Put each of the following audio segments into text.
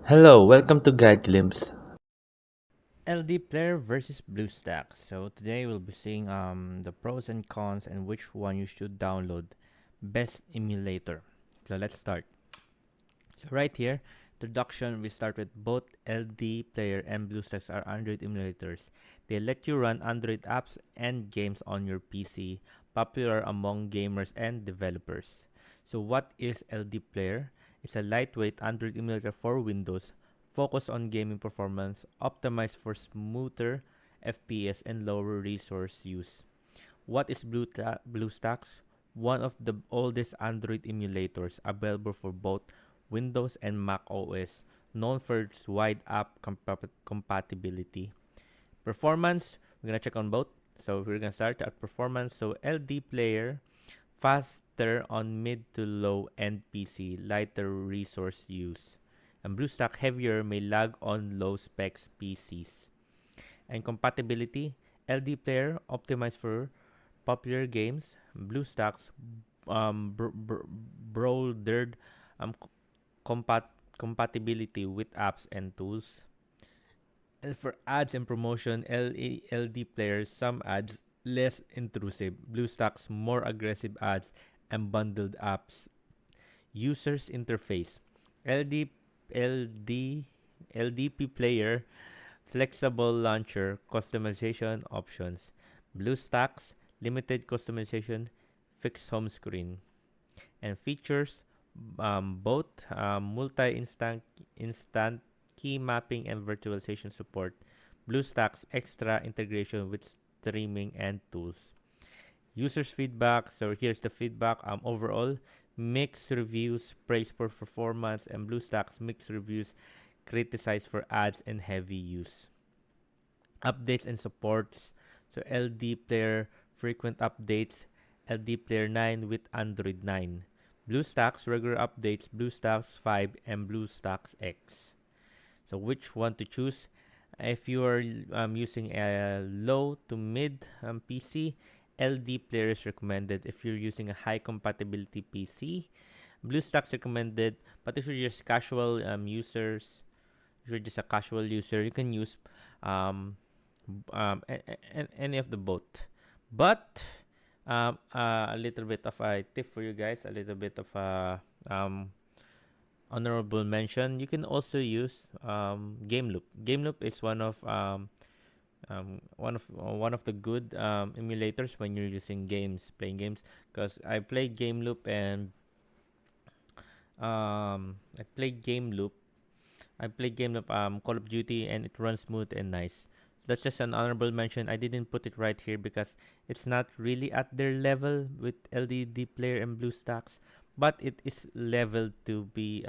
Hello, welcome to Guide Glimpse. LDPlayer versus BlueStacks. So today we'll be seeing the pros and cons and which one you should download. Best emulator. So let's start. So right here, introduction, we start with both LDPlayer and BlueStacks are Android emulators. They let you run Android apps and games on your PC, popular among gamers and developers. So what is LDPlayer? It's a lightweight Android emulator for Windows, focused on gaming performance, optimized for smoother FPS and lower resource use. What is BlueStacks? One of the oldest Android emulators available for both Windows and Mac OS, known for its wide app compatibility. Performance, we're gonna check on both. So we're gonna start at performance. So LDPlayer, faster on mid to low end PC, lighter resource use. And BlueStack heavier may lag on low specs PCs. And compatibility, LDPlayer optimized for popular games. BlueStacks broadened um, compatibility with apps and tools. And for ads and promotion, LDPlayer, some ads less intrusive. BlueStacks more aggressive ads and bundled apps. Users interface. LD LD LDP player, flexible launcher, customization options. BlueStacks, limited customization, fixed home screen. And features, both multi instant key mapping and virtualization support. BlueStacks extra integration with streaming and tools. Users feedback. So here's the feedback. Overall, mixed reviews, praise for performance, and BlueStacks mixed reviews, criticized for ads and heavy use. Updates and supports. So LDPlayer frequent updates, LDPlayer 9 with Android 9. BlueStacks regular updates, BlueStacks 5 and BlueStacks X. So which one to choose? If you are using a low to mid PC, LDPlayer is recommended. If you're using a high compatibility PC, BlueStacks recommended. But if you're just casual users, if you're just a casual user, you can use um, any of the both. But a little bit of a tip for you guys, a little bit of a honorable mention. You can also use Game Loop. Game Loop is one of the good emulators when you're using playing games. Because I played Game Loop and I played Game Loop. Call of Duty, and it runs smooth and nice. That's just an honorable mention. I didn't put it right here because it's not really at their level with LDPlayer and BlueStacks, but it is leveled to be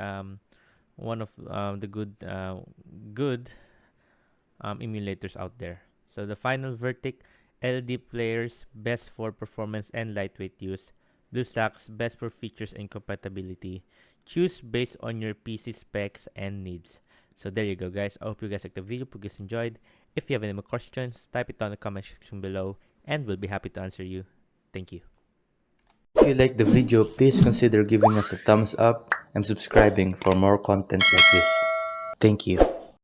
one of the good emulators out there. So the final verdict: LDPlayer's best for performance and lightweight use. BlueStacks best for features and compatibility. Choose based on your PC specs and needs. So there you go, guys. I hope you guys liked the video. Hope you guys enjoyed. If you have any more questions, type it down in the comment section below, and we'll be happy to answer you. Thank you. If you like the video, please consider giving us a thumbs up and subscribing for more content like this. Thank you.